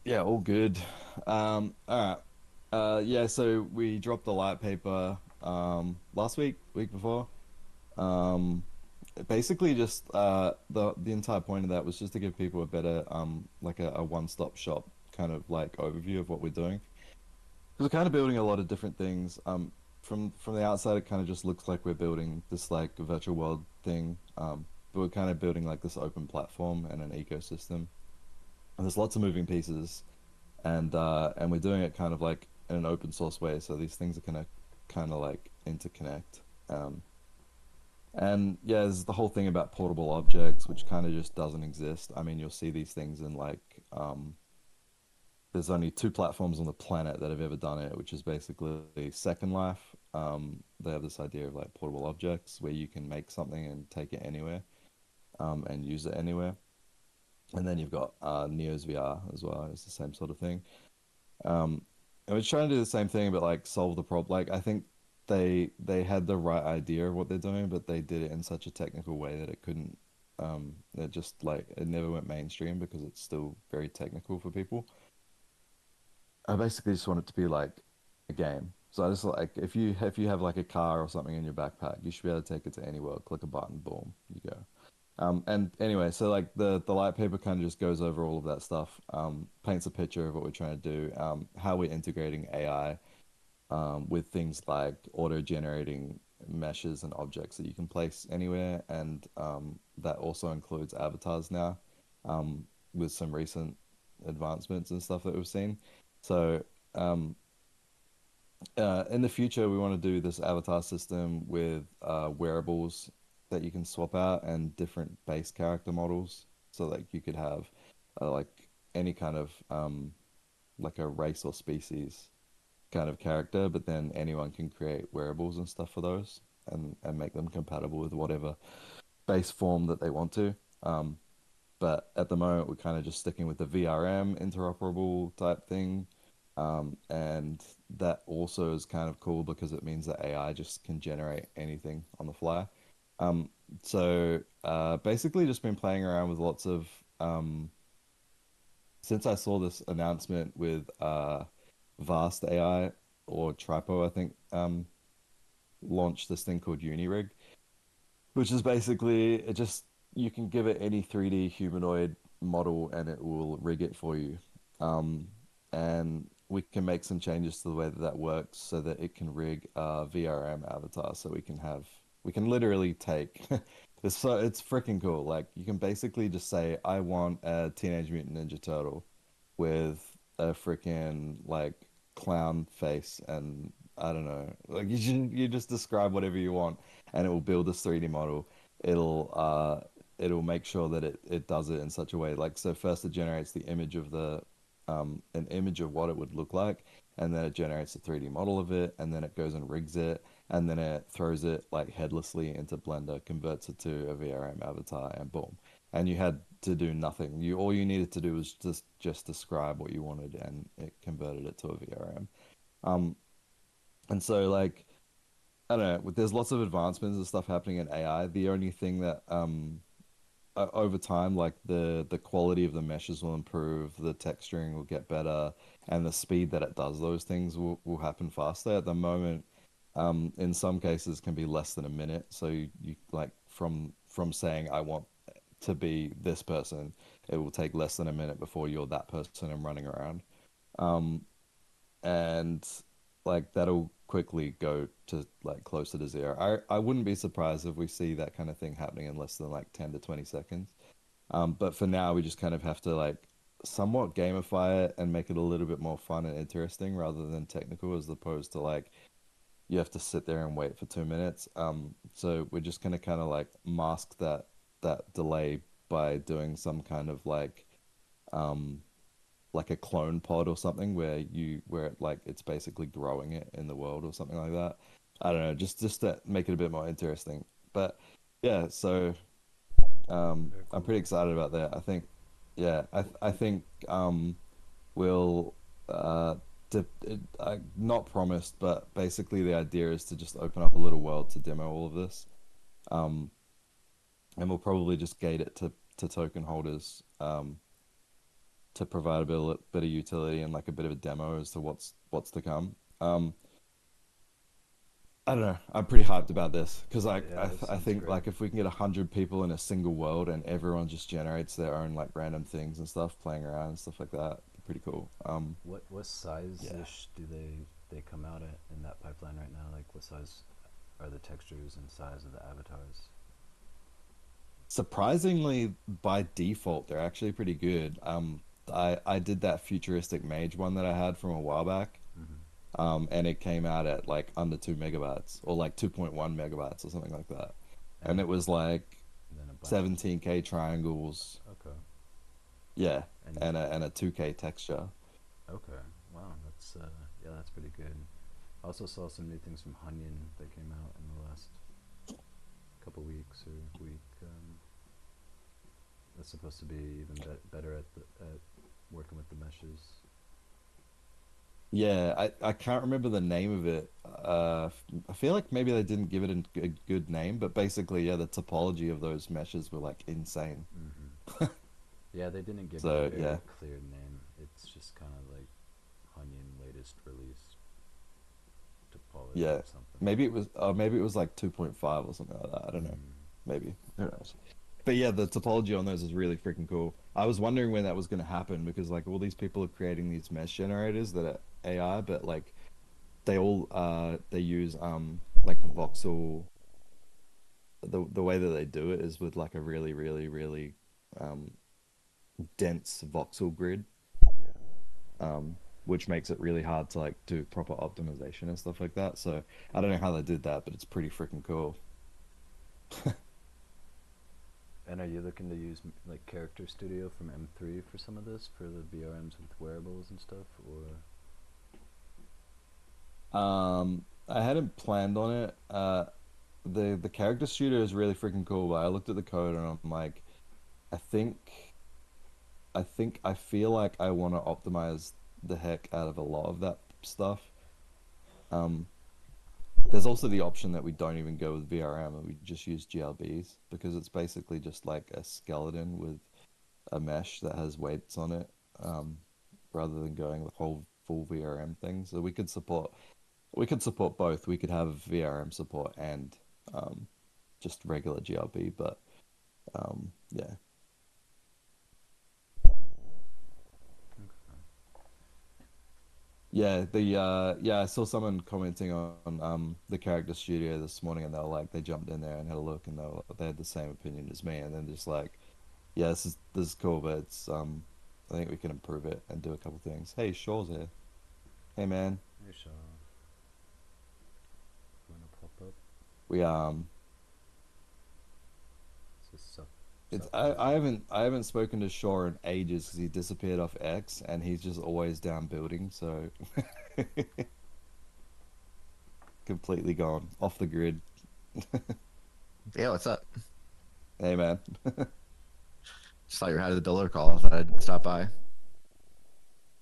Yeah, all good. All right. Yeah, so we dropped the light paper last week before. Um, Basically just the entire point of that was just to give people a better like a one-stop shop kind of like overview of what we're doing. 'Cause we're kind of building a lot of different things. From the outside, it kind of just looks like we're building this like virtual world thing. But we're kind of building like this open platform and an ecosystem. And there's lots of moving pieces and we're doing it kind of like in an open source way, so these things are gonna kind of like interconnect. Um, and yeah, there's the whole thing about portable objects, which kind of just doesn't exist. I mean, you'll see these things in like there's only two platforms on the planet that have ever done it, which is basically Second Life. They have this idea of like portable objects where you can make something and take it anywhere, and use it anywhere. And then you've got Neo's VR as well. It's the same sort of thing. Um, and we're trying to do the same thing, but like solve the problem. Like I think they had the right idea of what they're doing, but they did it in such a technical way that it couldn't. It just like it never went mainstream because it's still very technical for people. I basically just want it to be like a game. So I just like if you have like a car or something in your backpack, you should be able to take it to anywhere, click a button, boom, you go. And anyway, so like the light paper kind of just goes over all of that stuff, paints a picture of what we're trying to do, how we're integrating AI, with things like auto-generating meshes and objects that you can place anywhere, and that also includes avatars now, with some recent advancements and stuff that we've seen. So um, in the future, we want to do this avatar system with wearables that you can swap out and different base character models. So like you could have like any kind of like a race or species kind of character, but then anyone can create wearables and stuff for those and make them compatible with whatever base form that they want to. Um, but at the moment, we're kind of just sticking with the VRM interoperable type thing. And that also is kind of cool because it means that AI just can generate anything on the fly. Um, so basically just been playing around with lots of since I saw this announcement with Vast AI or Tripo, I think, launched this thing called Unirig, which is basically it just you can give it any 3D humanoid model and it will rig it for you. Um, and we can make some changes to the way that that works so that it can rig VRM avatar so we can literally take it's freaking cool. Like you can basically just say I want a Teenage Mutant Ninja Turtle with a freaking like clown face and I don't know. Like you just describe whatever you want and it will build this 3D model. It'll make sure that it does it in such a way. Like so first it generates the image of the an image of what it would look like, and then it generates a 3D model of it, and then it goes and rigs it, and then it throws it like headlessly into Blender, converts it to a VRM avatar, and boom. And you had to do nothing. You all you needed to do was just describe what you wanted, and it converted it to a VRM. Um, and so like I don't know, there's lots of advancements and stuff happening in AI. The only thing that over time, like the quality of the meshes will improve, the texturing will get better, and the speed that it does those things will happen faster. At the moment, in some cases can be less than a minute. So you like from saying I want to be this person, it will take less than a minute before you're that person and running around. Um, and like that'll quickly go to like closer to zero. I wouldn't be surprised if we see that kind of thing happening in less than like 10 to 20 seconds. But for now, we just kind of have to like somewhat gamify it and make it a little bit more fun and interesting rather than technical, as opposed to like you have to sit there and wait for 2 minutes. So we're just gonna kind of like mask that delay by doing some kind of um like a clone pod or something where it like it's basically growing it in the world or something like that. I don't know, just to make it a bit more interesting. But yeah, so Very I'm cool. pretty excited about that. I think, yeah, I think we'll not promised, but basically the idea is to just open up a little world to demo all of this. Um, and we'll probably just gate it to token holders. to provide a bit of utility and like a bit of a demo as to what's to come. I don't know. I'm pretty hyped about this because like Yeah, that I sounds think great. like if we can get 100 people in a single world and everyone just generates their own like random things and stuff, playing around and stuff like that, pretty cool. What size Yeah. ish do they come out at in that pipeline right now? Like what size are the textures and size of the avatars? Surprisingly, by default, they're actually pretty good. I did that futuristic mage one that I had from a while back, Mm-hmm. and it came out at like under 2 MB or like 2.1 MB or something like that, and And it was like then a bunch of 17K triangles, okay. yeah, And and a 2K texture. okay, wow, that's yeah, that's pretty good. I also saw some new things from Hunyan that came out in the last couple weeks or week. That's supposed to be even better at working with the meshes. Yeah, I can't remember the name of it. I feel like maybe they didn't give it a good name, but basically, yeah, the topology of those meshes were like insane. Mm-hmm. Yeah, they didn't give it a So very yeah, clear name. It's just kind of like Hunyan latest release topology yeah, or something. maybe it was like 2.5 or something like that. I don't know. Mm. Maybe. Who knows? But yeah, the topology on those is really freaking cool. I was wondering when that was going to happen because like all these people are creating these mesh generators that are AI, but like they use like voxel. The way that they do it is with like a really um dense voxel grid, Yeah. which makes it really hard to like do proper optimization and stuff like that. So I don't know how they did that, but it's pretty freaking cool. And are you looking to use like Character Studio from M3 for some of this, for the VRMs with wearables and stuff, or? I hadn't planned on it. The character studio is really freaking cool, but I looked at the code and I'm like, I think I feel like I want to optimize the heck out of a lot of that stuff. Um, there's also the option that we don't even go with VRM and we just use GLBs because it's basically just like a skeleton with a mesh that has weights on it, um, rather than going the whole full VRM thing. So we could support both. We could have VRM support and just regular GLB, but yeah. Yeah, I saw someone commenting on the character studio this morning and they were like they jumped in there and had a look and they had the same opinion as me and then just like, yeah, this is cool, but it's I think we can improve it and do a couple things. Hey, Shaw's here. Hey man. Hey, Shaw, you wanna pop up? We It's just sup, it's sup, dude. I haven't spoken to Shaw in ages because he disappeared off X and he's just always down building, so completely gone off the grid. Yeah, what's up? Hey man. Just thought you were out of the builder call. I thought I'd stop by.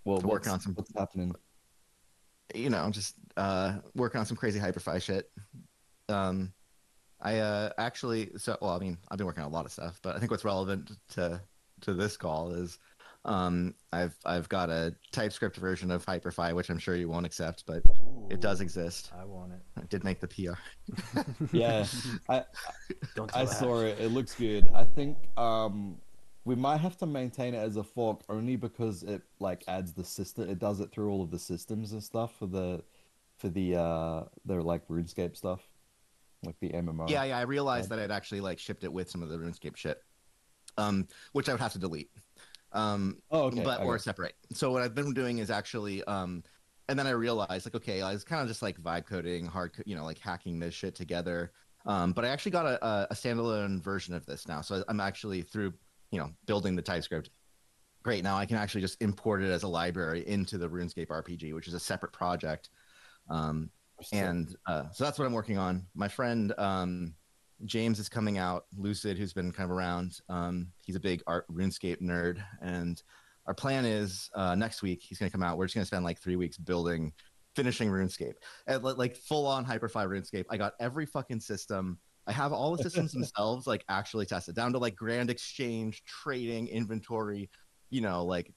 Well, Working on some, what's happening? just working on some crazy Hyperfy shit. Um, I actually, so well, I mean, I've been working on a lot of stuff, but I think what's relevant to this call is, I've got a TypeScript version of Hyperfy, which I'm sure you won't accept, but it Ooh, does exist. I want I did make the PR. Yeah, it. I Don't I tell saw Ash. it. It looks good. I think we might have to maintain it as a fork only because it like adds the system. It does it through all of the systems and stuff for the like RuneScape stuff, like the MMO. Yeah, I realized side. that I'd actually like shipped it with some of the RuneScape shit, which I would have to delete. Oh, okay, But or okay. separate. So what I've been doing is actually, and then I realized like, okay, I was kind of just like vibe coding, like hacking this shit together. But I actually got a standalone version of this now. So I'm actually through, building the TypeScript. Great. Now I can actually just import it as a library into the RuneScape RPG, which is a separate project. Um, Sick. and so that's what I'm working on. My friend James is coming out, Lucid, who's been kind of around. He's a big art RuneScape nerd, and our plan is next week he's going to come out. We're just going to spend like 3 weeks finishing RuneScape, and like full on Hyperfly RuneScape. I got every fucking system. I have all the systems themselves like actually tested down to like Grand Exchange, trading, inventory, like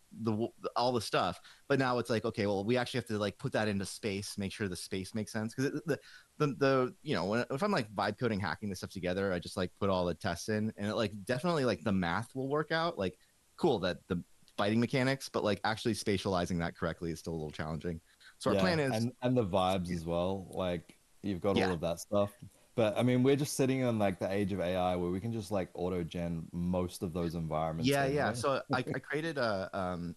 all the stuff. But now it's like, okay, well, we actually have to like put that into space, make sure the space makes sense. Because if I'm like vibe coding, hacking this stuff together, I just like put all the tests in, and it like definitely like the math will work out. Like, cool that the fighting mechanics, but like actually spatializing that correctly is still a little challenging. So our Yeah, plan is, and the vibes as well. Like you've got all yeah, of that stuff. But I mean, we're just sitting on like the age of AI where we can just like auto gen most of those environments yeah. anyway. So I created a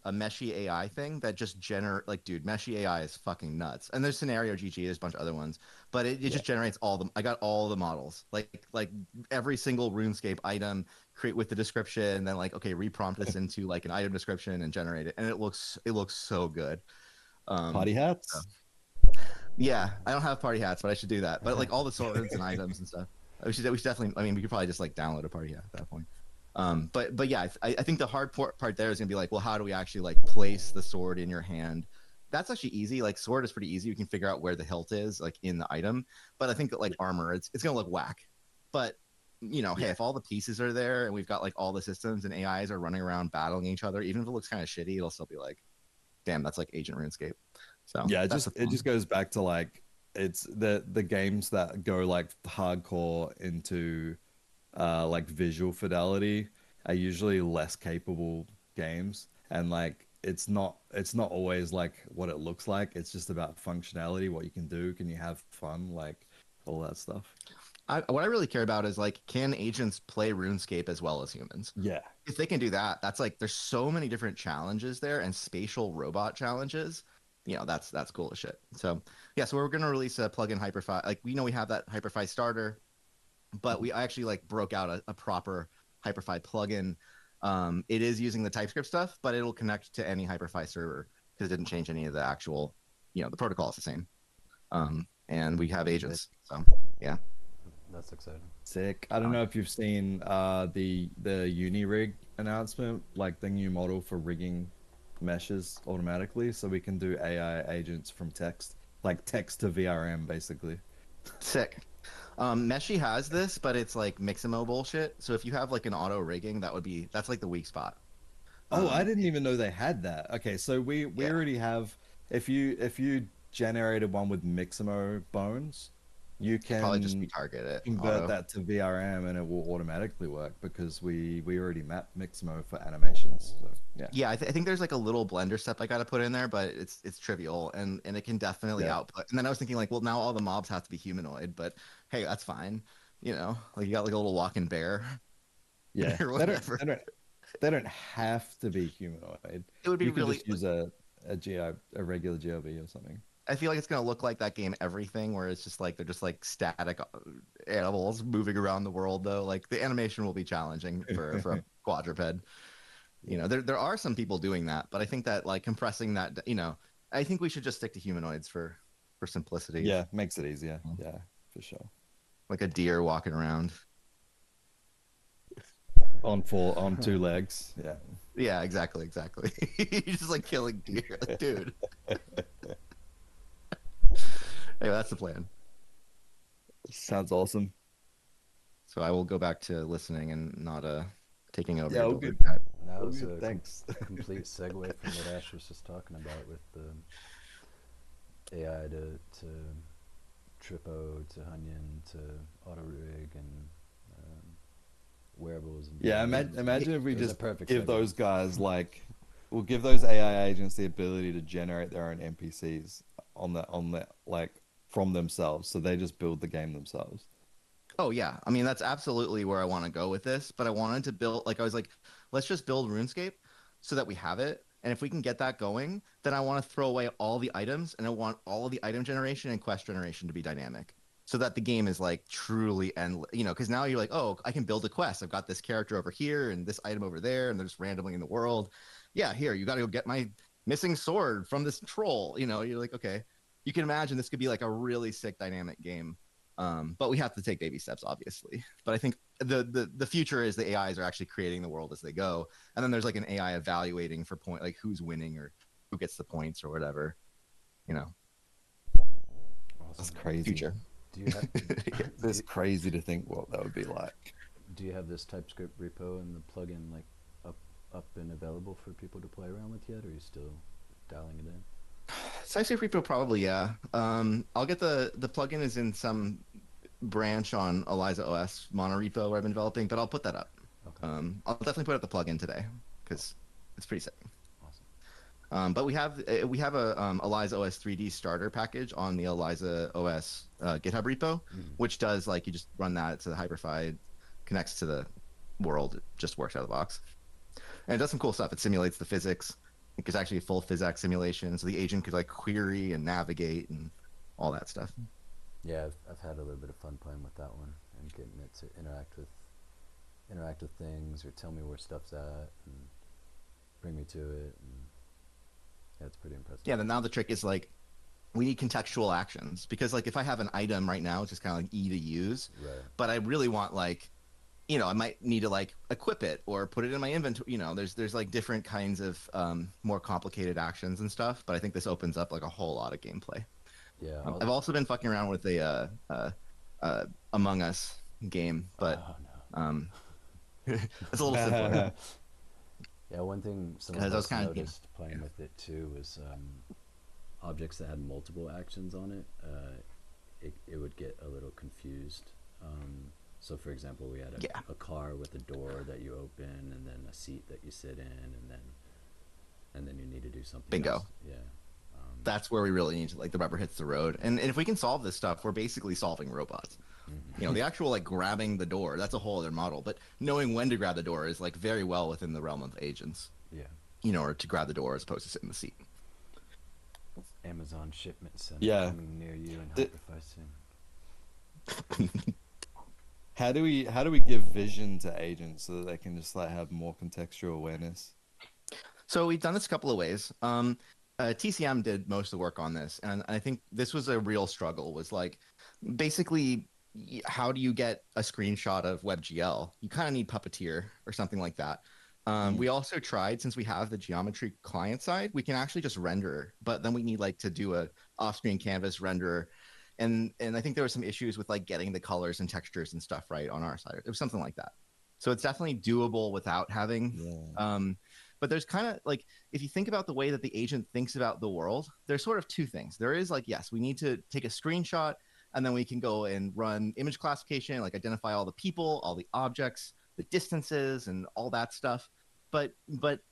meshy AI thing that just generate like, dude, meshy AI is fucking nuts. And there's scenario GG, there's a bunch of other ones, but it Yeah. just generates all them. I got all the models, like every single RuneScape item, create with the description, and then like, okay, reprompt this into like an item description and generate it, and it looks so good. Um, Party so, hats. yeah, I don't have party hats, but I should do that. But like all the swords and items and stuff, we should definitely. I mean, we could probably just like download a party hat at that point. But yeah, I think the hard part there is gonna be like, well, how do we actually like place the sword in your hand? That's actually easy. Like sword is pretty easy. We can figure out where the hilt is, like in the item. But I think that like armor, it's gonna look whack. But hey, Yeah. if all the pieces are there and we've got like all the systems and AIs are running around battling each other, even if it looks kind of shitty, it'll still be like, damn, that's like Agent RuneScape. So Yeah, that's the it fun. just goes back to like it's the games that go like hardcore into like visual fidelity are usually less capable games, and like it's not always like what it looks like. It's just about functionality, what you can do, can you have fun, like all that stuff. What I really care about is like, can agents play RuneScape as well as humans? Yeah. If they can do that, that's like, there's so many different challenges there and spatial robot challenges. That's cool as shit. So yeah, so we're gonna release a plugin Hyperfy. Like we have that Hyperfy starter, but Mhm. we actually like broke out a proper Hyperfy plugin. It is using the TypeScript stuff, but it'll connect to any Hyperfy server because it didn't change any of the actual, the protocol is the same. And we have Sick. agents. So yeah. That's exciting. Sick. I don't Um, know if you've seen the uni rig announcement, like the new model for rigging meshes automatically, so we can do AI agents from text, like text to VRM, basically. Sick. Meshi has this, but it's like Mixamo bullshit. So if you have like an auto rigging, that's like the weak spot. Oh, I Um, didn't even know they had that. Okay, so we yeah, already have if you generated one with Mixamo bones, you it probably just can retarget it convert auto. that to VRM and it will automatically work because we already map Mixamo for animations. So yeah. Yeah, I think there's like a little blender step I got to put in there, but it's trivial and it can definitely Yeah. output. And then I was thinking like, well, now all the mobs have to be humanoid, but hey, that's fine. Like you got like a little walking bear Yeah. or They don't whatever. they don't they don't have to be humanoid. It would be You could really just use a GI a regular GLB or something. I feel like it's gonna look like that game Everything, where it's just like they're just like static animals moving around the world. Though, like the animation will be challenging for a quadruped. Yeah. There are some people doing that, but I think that like compressing that, I think we should just stick to humanoids for simplicity. Yeah, makes it easier. Yeah, for sure. Like a deer walking around. On two legs. Yeah. Yeah, exactly. You're just like killing deer, like, dude. Anyway, that's the plan. Sounds awesome. So I will go back to listening and not taking over Yeah, your all building good. chat. That All was good. a Thanks. complete segue from what Ash was just talking about with the AI to Trippo to Hunyan to Auto Rig and wearables and Yeah, VR. imagine if we It was a just perfect give segue. those guys like we'll give those AI agents the ability to generate their own NPCs on the like from themselves. So they just build the game themselves. Oh yeah, I mean that's absolutely where I want to go with this. But I wanted to build, like I was like, let's just build RuneScape so that we have it. And if we can get that going, then I want to throw away all the items, and I want all of the item generation and quest generation to be dynamic, so that the game is like truly endless. Because now you're like, oh, I can build a quest. I've got this character over here and this item over there, and they're just randomly in the world. Yeah, here you got to go get my missing sword from this troll. You're like, okay, you can imagine this could be like a really sick dynamic game. But we have to take baby steps, obviously. But I think the future is the AIs are actually creating the world as they go, and then there's like an AI evaluating for point, like who's winning or who gets the points or whatever. You know, That's Awesome. crazy. future. Do you have do It's you, crazy to think what that would be like. do you have this TypeScript repo and the plugin like up up and available for people to play around with yet, or are you still dialing it in? Sci-Fi Repo probably, yeah. I'll get the plugin is in some branch on Eliza OS monorepo where I've been developing, but I'll put that up. Okay. I'll definitely put up the plugin today because it's pretty sick. Awesome. But we have a Eliza OS 3D starter package on the Eliza OS GitHub repo, which does like you just run that to the Hyperfy, connects to the world, it just works out of the box, and it does some cool stuff. It simulates the physics. It's actually a full physics simulation, so the agent could like query and navigate and all that stuff. Yeah, I've had a little bit of fun playing with that one and getting it to interact with things or tell me where stuff's at and bring me to it. And yeah, it's pretty impressive. Yeah, then now the trick is like we need contextual actions because like if I have an item right now, it's just kind of like E to use, Right. but I really want like, I might need to like equip it or put it in my inventory. There's like different kinds of more complicated actions and stuff, but I think this opens up like a whole lot of gameplay. Yeah. I've also been fucking around with a Among Us game, but Oh, no. it's a little simpler. Yeah, one thing some of Because I was us kind of noticed playing with it too was objects that had multiple actions on it. It would get a little confused. So, for example, we had a car with a door that you open, and then a seat that you sit in, and then you need to do something. Bingo. Else. Yeah. That's where we really need to like the rubber hits the road. And if we can solve this stuff, we're basically solving robots. The actual like grabbing the door, that's a whole other model. But knowing when to grab the door is like very well within the realm of agents. Yeah. Or to grab the door as opposed to sit in the seat. Amazon shipment center coming near you and Hyperfy soon. How do we give vision to agents so that they can just like have more contextual awareness? So we've done this a couple of ways. TCM did most of the work on this, and I think this was a real struggle. Was like basically how do you get a screenshot of WebGL? You kind of need Puppeteer or something like that. We also tried, since we have the geometry client side, we can actually just render, but then we need like to do a off-screen canvas renderer. And I think there were some issues with like getting the colors and textures and stuff right on our side. It was something like that. So it's definitely doable without having. But there's kind of like, if you think about the way that the agent thinks about the world, there's sort of two things. There is like, yes, we need to take a screenshot and then we can go and run image classification, like identify all the people, all the objects, the distances and all that stuff. But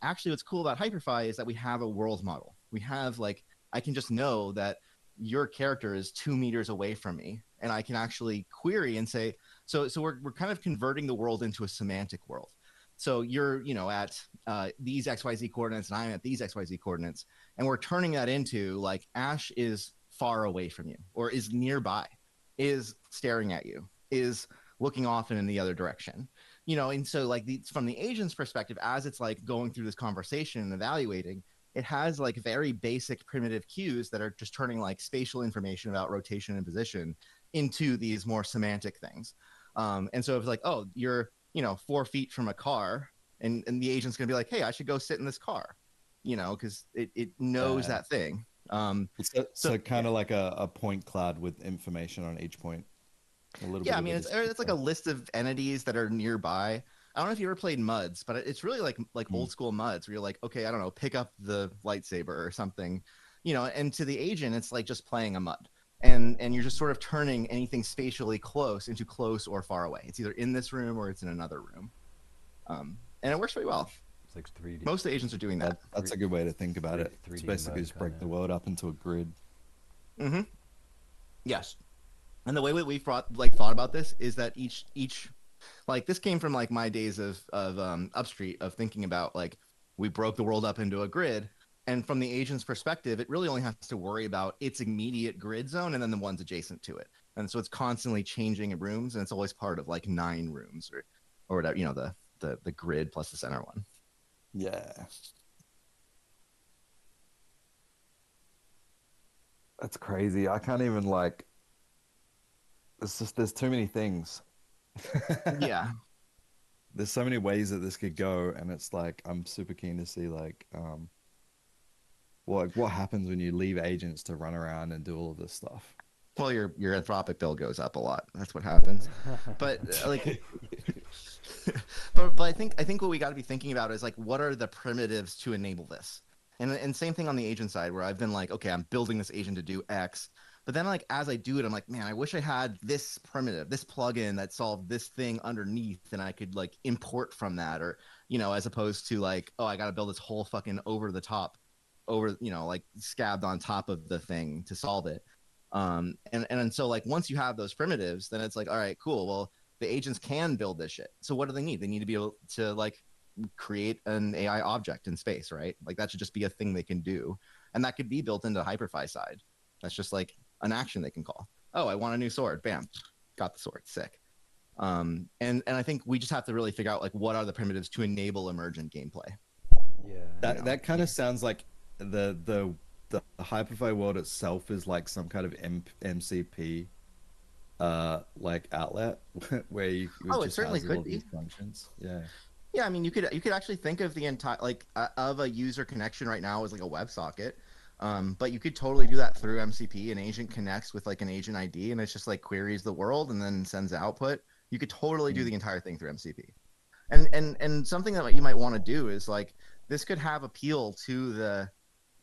actually what's cool about Hyperfy is that we have a world model. We have like, I can just know that your character is 2 meters away from me, and I can actually query and say, so we're kind of converting the world into a semantic world. So you're, at these XYZ coordinates and I'm at these XYZ coordinates, and we're turning that into like Ash is far away from you or is nearby, is staring at you, is looking off and in the other direction. And so like from the agent's perspective, as it's like going through this conversation and evaluating, it has like very basic primitive cues that are just turning like spatial information about rotation and position into these more semantic things. And so it's like, oh, you're 4 feet from a car, and the agent's gonna be like, hey, I should go sit in this car, because it knows that thing. So kind of like a point cloud with information on each point. A little bit. I mean, it's like a list of entities that are nearby. I don't know if you ever played MUDs, but it's really like old school MUDs where you're like, okay, I don't know, pick up the lightsaber or something, and to the agent, it's like just playing a MUD. And you're just sort of turning anything spatially close into close or far away. It's either in this room or it's in another room. And it works really well. It's like 3D. Most of the agents are doing that. That's a good way to think about it. It's basically just break the world up into a grid. Yes. And the way we've thought about this is that each like this came from like my days of Upstreet, of thinking about like we broke the world up into a grid, and from the agent's perspective, it really only has to worry about its immediate grid zone and then the ones adjacent to it. And so it's constantly changing in rooms, and it's always part of like 9 rooms or whatever, the grid plus the center one. Yeah. That's crazy. I can't even like, it's just, there's too many things. Yeah. There's so many ways that this could go, and it's like I'm super keen to see like what happens when you leave agents to run around and do all of this stuff. Well, your Anthropic bill goes up a lot. That's what happens. But like but I think what we got to be thinking about is like, what are the primitives to enable this? And same thing on the agent side, where I've been like, okay, I'm building this agent to do X, but then like as I do it, I'm like, man, I wish I had this primitive, this plugin that solved this thing underneath, and I could like import from that, or as opposed to like, oh, I got to build this whole fucking over the top, like scabbed on top of the thing to solve it. And so like once you have those primitives, then it's like, all right, cool. Well, the agents can build this shit. So what do they need? They need to be able to like create an AI object in space, right? Like that should just be a thing they can do. And that could be built into the Hyperfy side. That's just like an action they can call. Oh, I want a new sword. Bam. Got the sword. Sick. And I think we just have to really figure out like what are the primitives to enable emergent gameplay. Yeah, That kind of sounds like the Hyperfy world itself is like some kind of MCP like outlet where it Oh, it just certainly has all could of be. these functions. Yeah. Yeah, I mean, you could actually think of the entire like of a user connection right now as like a WebSocket, but you could totally do that through MCP. An agent connects with like an agent ID, and it's just like queries the world and then sends the output. You could totally do Mm. the entire thing through MCP. And something that you might want to do is like this could have appeal to the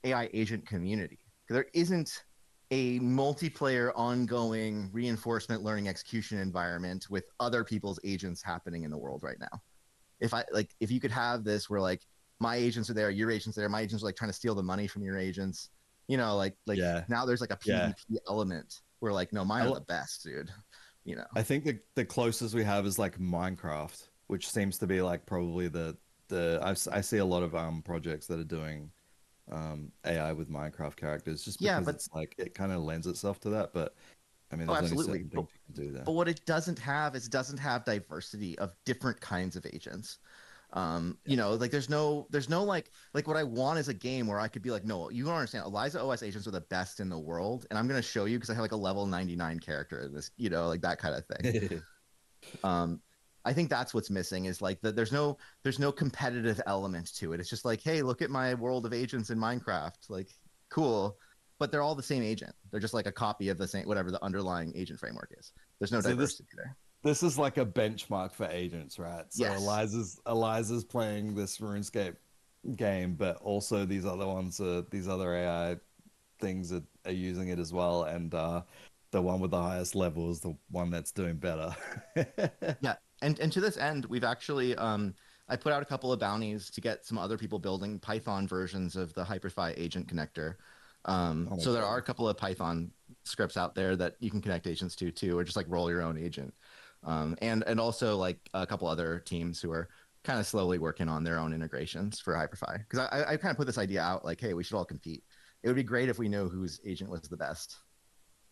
AI agent community. There isn't a multiplayer ongoing reinforcement learning execution environment with other people's agents happening in the world right now. If you could have this where like my agents are there, your agents are there, my agents are like trying to steal the money from your agents, like Yeah. now there's like a Yeah. PvP element where like no, mine I, are li- the best, dude. You know. I think the closest we have is like Minecraft, which seems to be like probably I see a lot of projects that are doing AI with Minecraft characters just Yeah, because but it's like it kind of lends itself to that. But I mean, oh, there's only absolutely. certain But things you can do there. but what it doesn't have is it doesn't have diversity of different kinds of agents. Yeah. Like there's no like what I want is a game where I could be like, no, you don't understand. Eliza OS agents are the best in the world, and I'm gonna show you because I have like a level 99 character in this, like that kind of thing. Um, I think that's what's missing is like there's no competitive element to it. It's just like, hey, look at my world of agents in Minecraft, like cool, but they're all the same agent. They're just like a copy of the same whatever the underlying agent framework is. There's no So diversity there. this is like a benchmark for agents, right? So Yes. Eliza's playing this RuneScape game, but also these other AI things are using it as well, and the one with the highest level is the one that's doing better. Yeah, and to this end, we've actually I put out a couple of bounties to get some other people building Python versions of the Hyperfy agent connector. Oh my So there are a God. couple of Python scripts out there that you can connect agents to too, or just like roll your own agent. And also like a couple other teams who are kind of slowly working on their own integrations for Hyperfy. Because I kind of put this idea out like, hey, we should all compete. It would be great if we know whose agent was the best,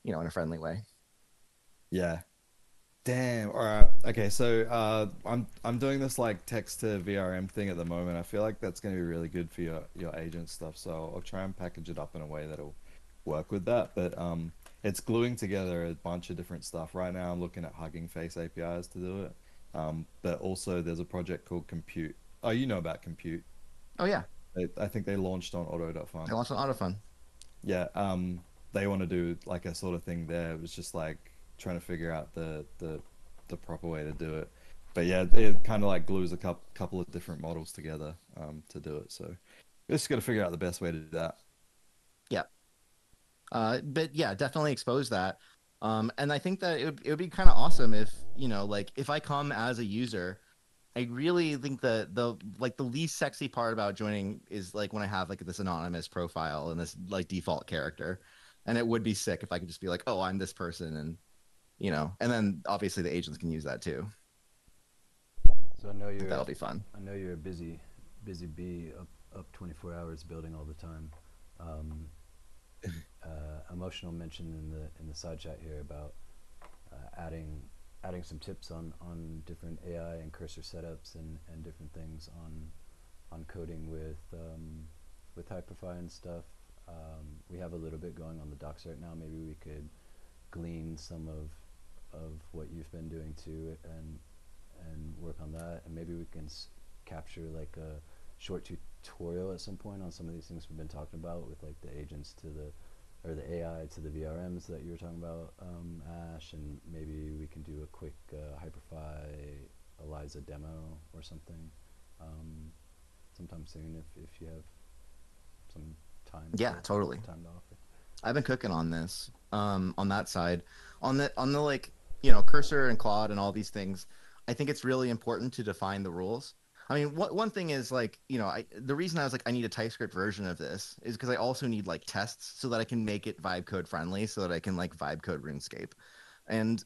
in a friendly way. Yeah. Damn. All right. Okay. So I'm doing this like text to VRM thing at the moment. I feel like that's going to be really good for your agent stuff. So I'll try and package it up in a way that'll work with that. But it's gluing together a bunch of different stuff. Right now, I'm looking at Hugging Face APIs to do it. But also there's a project called Compute. Oh, you know about Compute. Oh yeah, I think they launched on I Auto.fun. launched an autofun. Yeah, they want to do like a sort of thing there. It was just like trying to figure out the proper way to do it. But yeah, it kind of like glues a couple of different models together to do it. So we just got to figure out the best way to do that. Yeah. But yeah, definitely expose that. And I think that it would be kind of awesome if, like if I come as a user, I really think that the least sexy part about joining is like when I have like this anonymous profile and this like default character. And it would be sick if I could just be like, oh, I'm this person, and then obviously the agents can use that too. So I know I think you're that'll be fun. I know you're a busy bee up 24 hours building all the time. Um, Emotional mentioned in the side chat here about adding some tips on different AI and cursor setups and different things on coding with Hyperfy and stuff. We have a little bit going on the docs right now. Maybe we could glean some of what you've been doing too, and work on that, and maybe we can capture like a short tutorial at some point on some of these things we've been talking about with like the agents to the or the AI to the VRMs that you were talking about, Ash, and maybe we can do a quick Hyperfy Eliza demo or something sometime soon if you have some Yeah, totally. time to offer. I've been cooking on this on that side. On the like, cursor and Claude and all these things, I think it's really important to define the rules. I mean, one thing is like, the reason I was like I need a TypeScript version of this is because I also need like tests so that I can make it vibe code friendly so that I can like vibe code RuneScape. And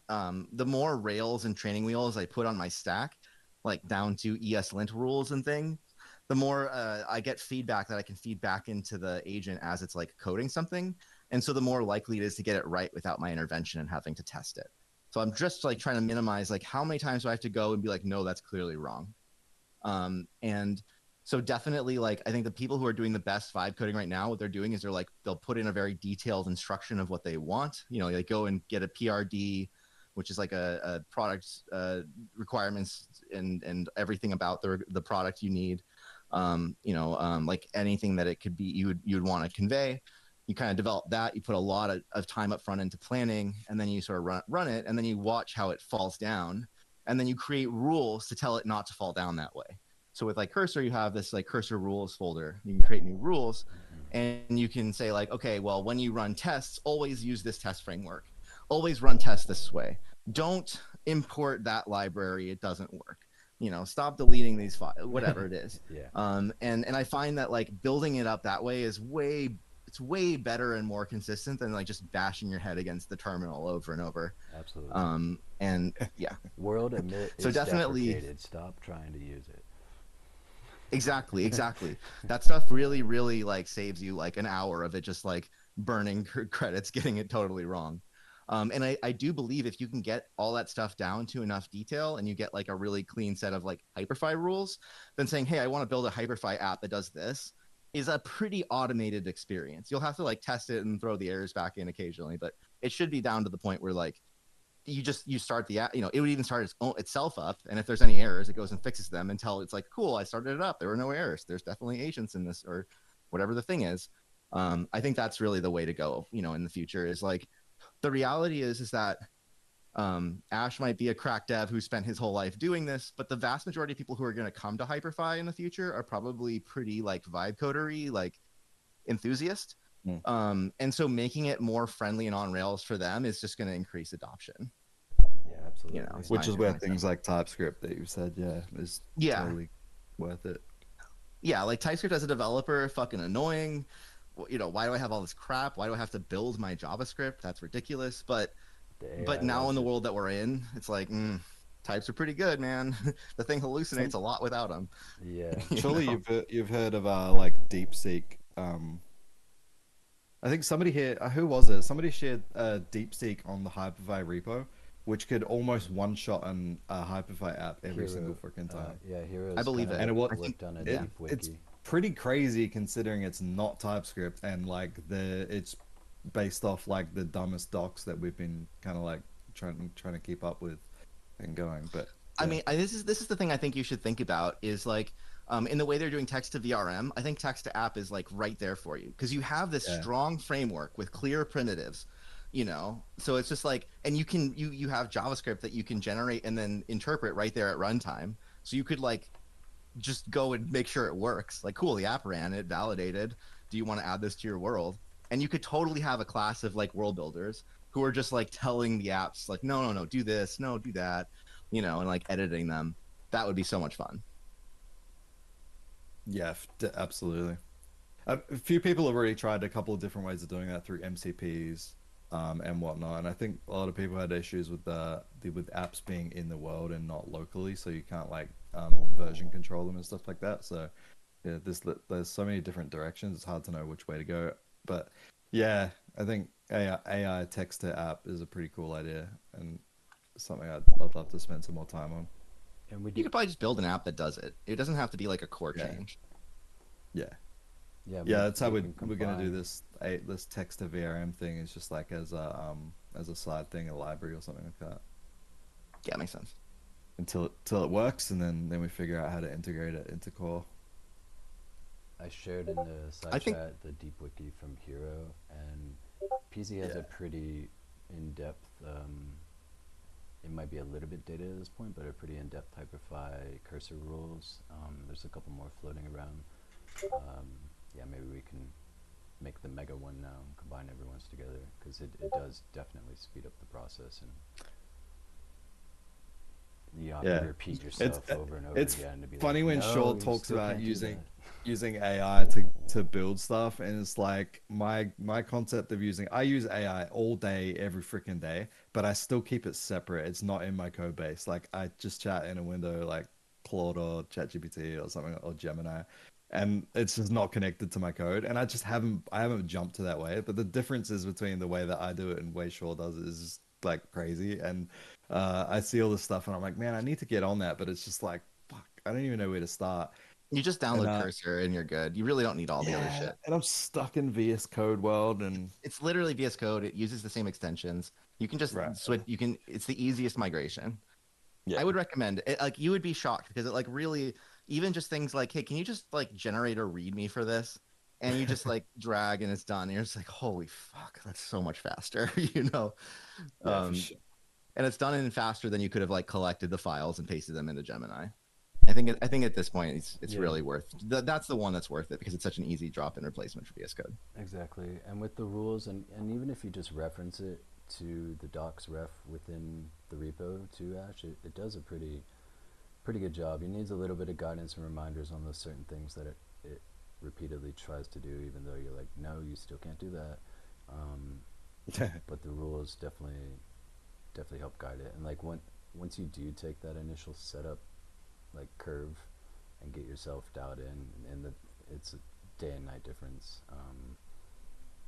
the more rails and training wheels I put on my stack, like down to ESLint rules and thing, the more I get feedback that I can feed back into the agent as it's like coding something. And so the more likely it is to get it right without my intervention and having to test it. So I'm just like trying to minimize like how many times do I have to go and be like, no, that's clearly wrong. And so definitely like I think the people who are doing the best vibe coding right now, what they're doing is they'll put in a very detailed instruction of what they want. They go and get a PRD, which is like a product requirements and everything about the product you need. Like anything that it could be you'd want to convey. You kind of develop that. You put a lot of time up front into planning, and then you sort of run it, and then you watch how it falls down, and then you create rules to tell it not to fall down that way. So with like cursor, you have this like cursor rules folder. You can create new rules, and you can say like, okay, well, when you run tests, always use this test framework. Always run tests this way. Don't import that library. It doesn't work. Stop deleting these files, whatever it is. Yeah. And I find that like building it up that way is way better and more consistent than like just bashing your head against the terminal over and over. Absolutely. And yeah. World admit So it's definitely deprecated. Stop trying to use it. exactly. That stuff really like saves you like an hour of it just like burning credits getting it totally wrong. And I do believe if you can get all that stuff down to enough detail and you get like a really clean set of like Hyperfy rules, then saying, hey, I want to build a Hyperfy app that does this is a pretty automated experience. You'll have to like test it and throw the errors back in occasionally, but it should be down to the point where like you start the app, it would even start itself up. And if there's any errors, it goes and fixes them until it's like, cool, I started it up. There were no errors. There's definitely agents in this or whatever the thing is. I think that's really the way to go, in the future is like, the reality is that Ash might be a crack dev who spent his whole life doing this, but the vast majority of people who are going to come to Hyperfy in the future are probably pretty like vibe codery, like enthusiast. And so making it more friendly and on rails for them is just going to increase adoption. Yeah, absolutely. Which is where things like TypeScript that you said, is totally worth it. Yeah, like TypeScript as a developer, fucking annoying. Why do I have all this crap? Why do I have to build my JavaScript? That's ridiculous. But now in the world that we're in, it's like types are pretty good, man. The thing hallucinates a lot without them. Yeah. Surely you've heard of like DeepSeek. I think somebody here, who was it? Somebody shared DeepSeek on the Hyperfy repo, which could almost one-shot an Hyperfy app every single freaking time. Heroes. I believe it. And it was on a deep wiki. It's pretty crazy considering it's not TypeScript and like it's based off like the dumbest docs that we've been kind of like trying to keep up with and going. But I mean, this is the thing I think you should think about is like in the way they're doing text to VRM. I think text to app is like right there for you because you have this strong framework with clear primitives. So it's just like, and you have JavaScript that you can generate and then interpret right there at runtime. So you could like just go and make sure it works. Like, cool, the app ran it, validated. Do you want to add this to your world? And you could totally have a class of like world builders who are just like telling the apps like, no, do this, no, do that, and like editing them. That would be so much fun. Yeah, absolutely. A few people have already tried a couple of different ways of doing that through MCPs and whatnot. And I think a lot of people had issues with with apps being in the world and not locally, so you can't like version control them and stuff like that. So yeah, there's so many different directions. It's hard to know which way to go. But yeah, I think AI text to app is a pretty cool idea and something I'd love to spend some more time on. And you could probably just build an app that does it. It doesn't have to be like a core change. Yeah. That's how we're gonna do this text to VRM thing. Is just like as a side thing, a library or something like that. Yeah, makes sense. Until it works, and then we figure out how to integrate it into core. I shared in the side chat the deep wiki from Hero, and PZ has a pretty in-depth it might be a little bit dated at this point, but are pretty in-depth Hyperfy cursor rules. There's a couple more floating around. Um, yeah, maybe we can make the mega one now and combine everyone's together, because it does definitely speed up the process, and you don't have to Yeah, repeat it's yourself over and over it's again to be like, funny when no, Shaw you talks still about can't do that. using AI to build stuff, and it's like my concept of using I use AI all day, every freaking day, but I still keep it separate. It's not in my code base. Like I just chat in a window like Claude or ChatGPT or something or Gemini, and it's just not connected to my code. And I haven't jumped to that way. But the differences between the way that I do it and the way Shaw does it is just like crazy. And I see all this stuff and I'm like, man, I need to get on that, but it's just like, fuck, I don't even know where to start. You just And download Cursor and you're good. You really don't need all the other yeah, shit. and I'm stuck in VS Code world and It's literally VS Code. It uses the same extensions. You can just right. switch. You can. It's the easiest migration. I Yeah. would recommend it. Like you would be shocked because it like really even just things like, hey, can you just like generate a README for this? And you just like drag and it's done. And you're just like, holy fuck, that's so much faster, you know. Yeah, for Um, sure. and it's done in faster than you could have like collected the files and pasted them into Gemini. I think at this point it's Yeah, really worth. That's the one that's worth it because it's such an easy drop-in replacement for VS Code. exactly. And with the rules, and even if you just reference it to the docs ref within the repo to Ash, it does a pretty good job. It needs a little bit of guidance and reminders on those certain things that it repeatedly tries to do, even though you're like, no, you still can't do that. Um, but the rules definitely help guide it. And like once you do take that initial setup like curve and get yourself dialed in, and it's a day and night difference,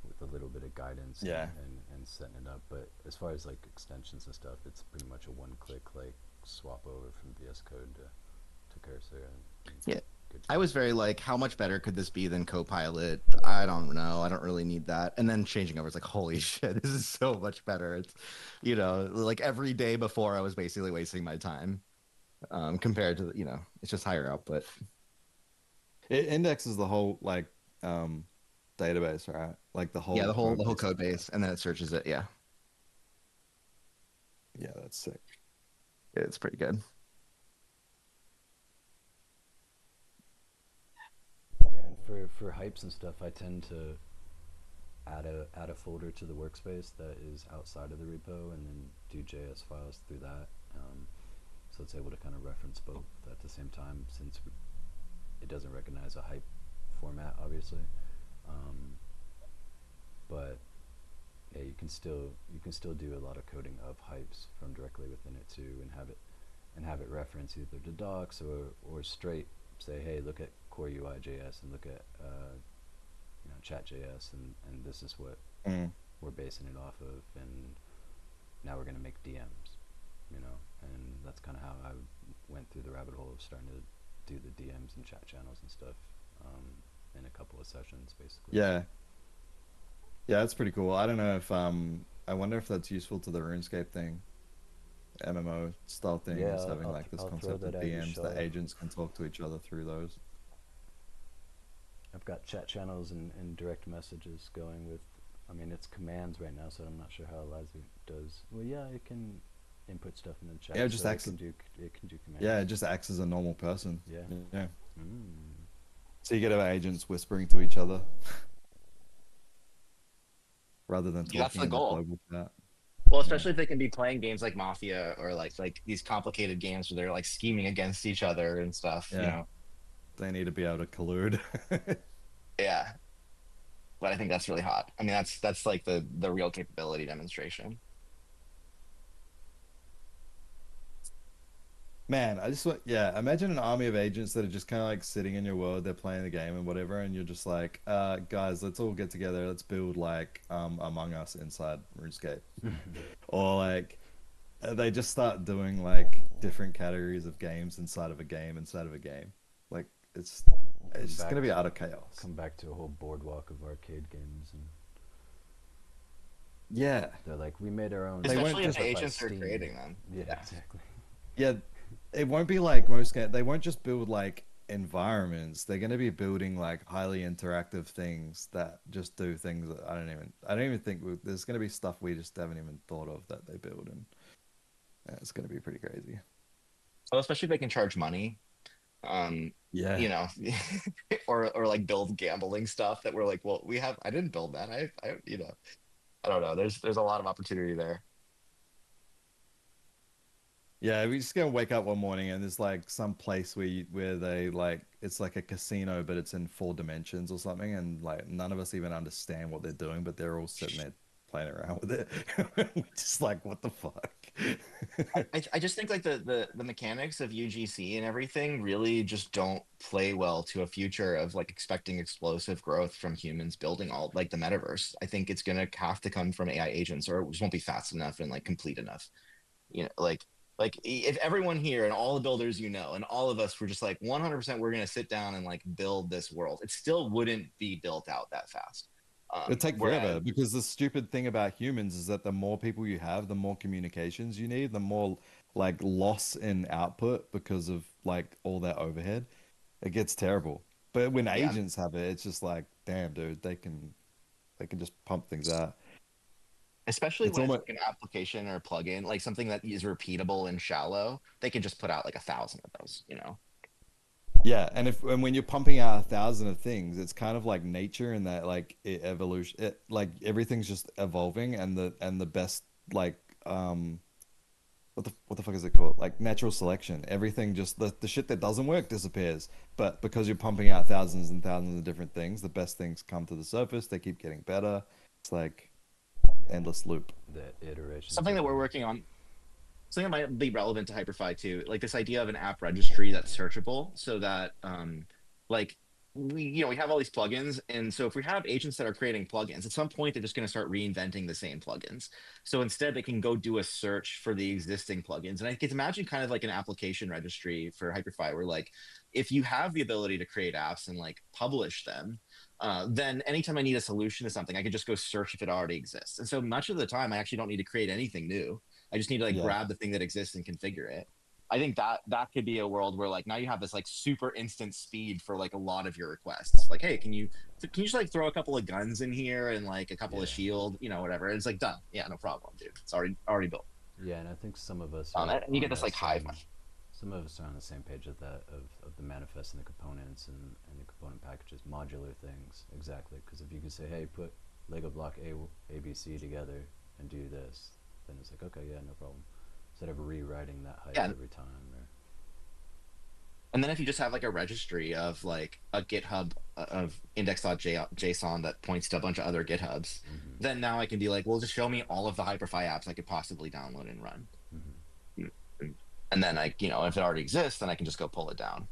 with a little bit of guidance and, Yeah. and setting it up. But as far as like extensions and stuff, it's pretty much a one click like swap over from VS Code to Cursor. And Yeah. good I was job. very like, how much better could this be than Copilot? I don't know. I don't really need that. And then changing over, it's like, holy shit, this is so much better. It's, you know, like every day before I was basically wasting my time compared to, it's just higher output. It indexes the whole like um database, right? Like the Yeah, whole the code whole base. code base, and then it searches it. Yeah, Yeah, that's sick. it's pretty good. Yeah, and for hypes and stuff, I tend to add a folder to the workspace that is outside of the repo, and then do JS files through that. So it's able to kind of reference both at the same time, since it doesn't recognize a hype format, obviously. Um, but yeah, you can still do a lot of coding of hypes from directly within it too, and have it reference either to docs or straight say, hey, look at core UI.js and look at chat.js, and this is what Mm. we're basing it off of, and now we're going to make DMs, and that's kind of how I went through the rabbit hole of starting to do the DMs and chat channels and stuff, in a couple of sessions, basically. Yeah. Yeah, that's pretty cool. I don't know if I wonder if that's useful to the RuneScape thing, MMO style thing, Yeah, is having like this I'll throw concept that of at you, DMs that Shaw. agents can talk to each other through those. I've got chat channels and direct messages going with. I mean, it's commands right now, so I'm not sure how Eliza does. Well, yeah, it can input stuff in the Yeah, chat, it so just it acts. can do Yeah, commands. it just acts as a normal person. Yeah. Yeah. Mm. So you get our agents whispering to each other rather than Yeah, that's talking the in the goal. global chat. Well, Yeah. especially if they can be playing games like Mafia or like these complicated games where they're like scheming against each other and stuff. Yeah. They need to be able to collude. Yeah. But I think that's really hot. I mean, that's like the real capability demonstration. Man, I just want, yeah, imagine an army of agents that are just kind of like sitting in your world, they're playing the game and whatever, and you're just like, guys, let's all get together, let's build like Among Us inside RuneScape. Or like they just start doing like different categories of games inside of a game inside of a game. Like it's come it's just back gonna be to utter chaos. come back to a whole boardwalk of arcade games, and Yeah. they're like, we made our own They won't Especially if just the Hyperfy agents are Steam. creating them. Yeah, Yeah. exactly. yeah, it won't be like most games. They won't just build like environments. They're going to be building like highly interactive things that just do things that I don't even think there's going to be stuff we just haven't even thought of that they build. And It's gonna be pretty crazy. So especially if they can charge money, um, Yeah. you know, or like build gambling stuff that we're like, well, I didn't build that. I don't know. There's a lot of opportunity there. Yeah, we just gonna wake up one morning and there's like some place where they like it's like a casino, but it's in 4 dimensions or something, and like none of us even understand what they're doing, but they're all sitting there playing around with it. We're just like, what the fuck? I just think like the mechanics of UGC and everything really just don't play well to a future of like expecting explosive growth from humans building all like the metaverse. I think it's gonna have to come from AI agents, or it just won't be fast enough and like complete enough. You know, like if everyone here and all the builders you know and all of us were just like 100% we're gonna sit down and like build this world, it still wouldn't be built out that fast. It'd take Whereas forever because the stupid thing about humans is that the more people you have, the more communications you need, the more like loss in output because of like all that overhead. It gets terrible. But when yeah, agents have it, it's just like, damn, dude, they can just pump things out. especially It's when it's almost like an application or a plugin, like something that is repeatable and shallow, they could just put out like 1,000 of those, you know? yeah, and when you're pumping out 1,000 of things, it's kind of like nature in that like evolution, like everything's just evolving, and the best like what the fuck is it called? Like natural selection. Everything just the shit that doesn't work disappears. But because you're pumping out thousands and thousands of different things, the best things come to the surface. They keep getting better. It's like Yeah, endless loop. the iterations Something of that we're them. working on, something that might be relevant to Hyperfy too, like this idea of an app registry that's searchable so that like we have all these plugins, and so if we have agents that are creating plugins, at some point they're just going to start reinventing the same plugins. So instead they can go do a search for the existing plugins. And I can imagine kind of like an application registry for Hyperfy where like if you have the ability to create apps and like publish them, then anytime I need a solution to something, I can just go search if it already exists. And so much of the time I actually don't need to create anything new. I just need to like Yeah. grab the thing that exists and configure it. I think that could be a world where like now you have this like super instant speed for like a lot of your requests. Like, hey, can you just like throw a couple of guns in here and like a couple of Yeah, shield, whatever. And it's like done. Yeah, no problem, dude. It's already built. yeah, and I think some of us are And you get on this that like hive same. mind. Some of us are on the same page of that of the manifest and the components and the component packages, modular things exactly. Because if you can say, hey, put Lego block A B C together and do this, then it's like okay, yeah, no problem. Instead of rewriting that height Yeah. every time, or And then if you just have like a registry of like a GitHub of index.json that points to a bunch of other GitHubs, mm-hmm, then now I can be like, well, just show me all of the Hyperfy apps I could possibly download and run. mm-hmm. And then if it already exists, then I can just go pull it down.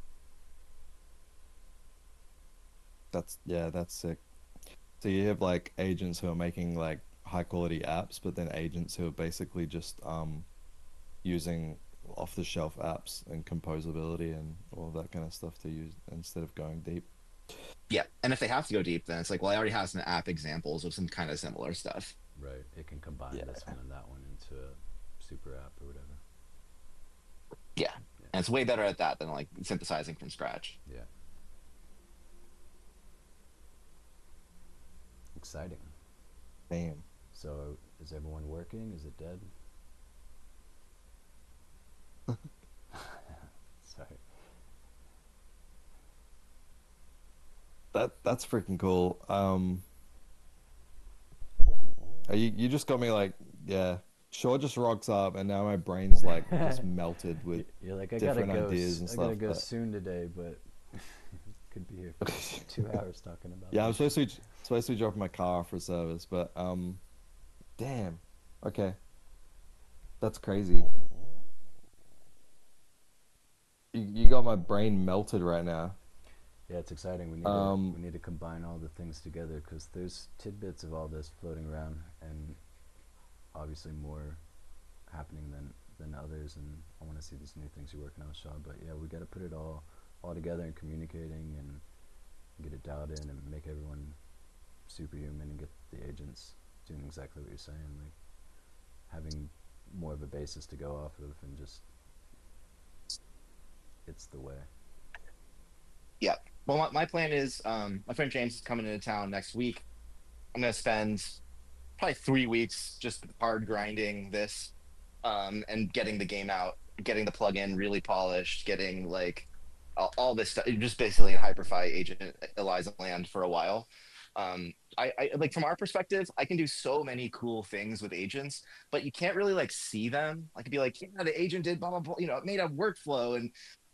That's sick. So you have like agents who are making like high quality apps, but then agents who are basically just using off the shelf apps and composability and all that kind of stuff to use instead of going deep. Yeah. And if they have to go deep, then it's like, well, I already have some app examples of some kind of similar stuff. Right, it can combine this Yeah. one and that one into a super app or whatever. Yeah. Yeah, And it's way better at that than like synthesizing from scratch. yeah, exciting. Damn. So, is everyone working? Is it dead? Sorry. That's freaking cool. You just got me like, yeah, sure just rocks up and now my brain's like just melted with You're like, I gotta different go. ideas and I gotta stuff. go But soon today, but could be here for 2 hours talking about yeah, I'm this shit. supposed to be dropping my car off for service, but damn. Okay. That's crazy. You got my brain melted right now. Yeah, it's exciting. Um, We need to combine all the things together because there's tidbits of all this floating around, and obviously more happening than others. And I want to see these new things you're working on, Shaw. But yeah, we got to put it all together and communicating and get it dialed in and make everyone superhuman and get the agents doing exactly what you're saying, like having more of a basis to go off of and just it's the way. Yeah. Well, my plan is my friend James is coming into town next week. I'm going to spend probably 3 weeks just hard grinding this. and getting the game out, getting the plugin really polished, getting like all this stuff, just basically in Hyperfy agent Eliza land for a while. I like from our perspective, I can do so many cool things with agents, but you can't really like see them. I could be like, yeah, the agent did blah blah blah, it made a workflow, and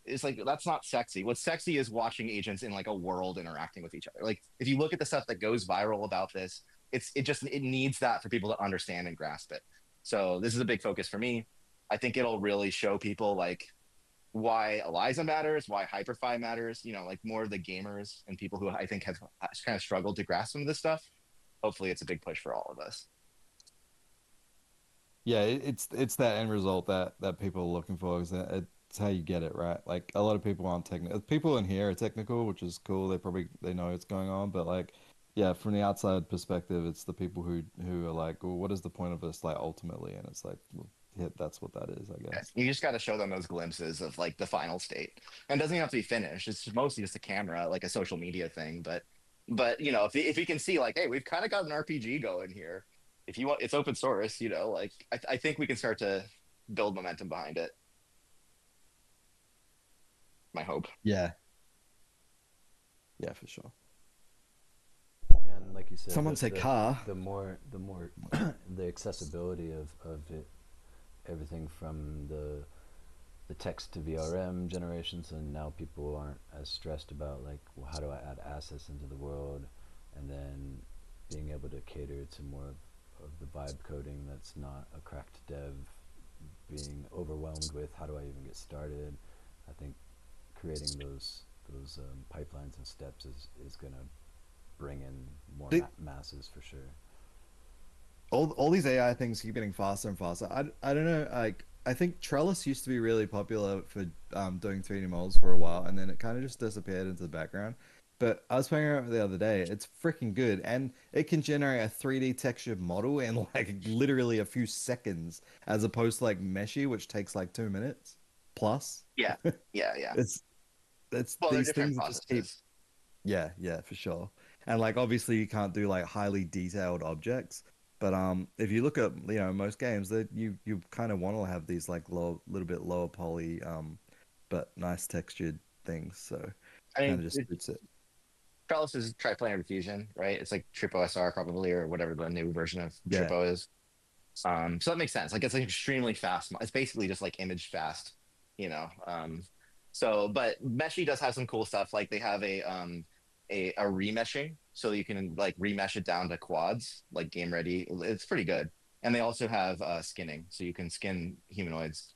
it's like that's not sexy. What's sexy is watching agents in like a world interacting with each other. Like if you look at the stuff that goes viral about this, it needs that for people to understand and grasp it. So this is a big focus for me. I think it'll really show people like why Eliza matters, why Hyperfy matters, like more of the gamers and people who I think have kind of struggled to grasp some of this stuff. Hopefully it's a big push for all of us. Yeah, it's that end result that people are looking for. Is that it's how you get it right. Like a lot of people aren't technical. People in here are technical, which is cool. They know what's going on, but like, yeah, from the outside perspective, it's the people who are like, well, what is the point of this like ultimately? And it's like, well, yeah, that's what that is, I guess. You just got to show them those glimpses of like the final state, and it doesn't even have to be finished. It's mostly just a camera, like a social media thing. But if you can see like, hey, we've kind of got an RPG going here. If you want, it's open source. Like I think we can start to build momentum behind it. My hope. Yeah, yeah, for sure. Yeah, and like you said, Someone said car. the more the accessibility of it, everything from the text to VRM generations, and now people aren't as stressed about like, well, how do I add assets into the world, and then being able to cater to more of the vibe coding that's not a cracked dev being overwhelmed with how do I even get started. I think creating those pipelines and steps is gonna bring in more The, masses for sure. all these AI things keep getting faster and faster. I don't know. Like I think Trellis used to be really popular for doing 3D models for a while, and then it kind of just disappeared into the background. But I was playing around with it the other day. It's freaking good, and it can generate a 3D textured model in like literally a few seconds, as opposed to like Meshy, which takes like 2 minutes plus. Yeah, yeah, yeah. It's it's Well, they're these different things that just keep. processes. Yeah, yeah, for sure. And like obviously you can't do like highly detailed objects, but if you look at most games that you kind of want to have these like low little bit lower poly but nice textured things. So I kind mean, of just suits it. Trellis is triplanar diffusion, right? It's like Triple SR probably, or whatever the new version of Yeah. Triple is. So that makes sense. Like it's like extremely fast. It's basically just like image fast, you know. But Meshy does have some cool stuff. Like they have a remeshing, so you can like remesh it down to quads, like game ready. It's pretty good. And they also have skinning, so you can skin humanoids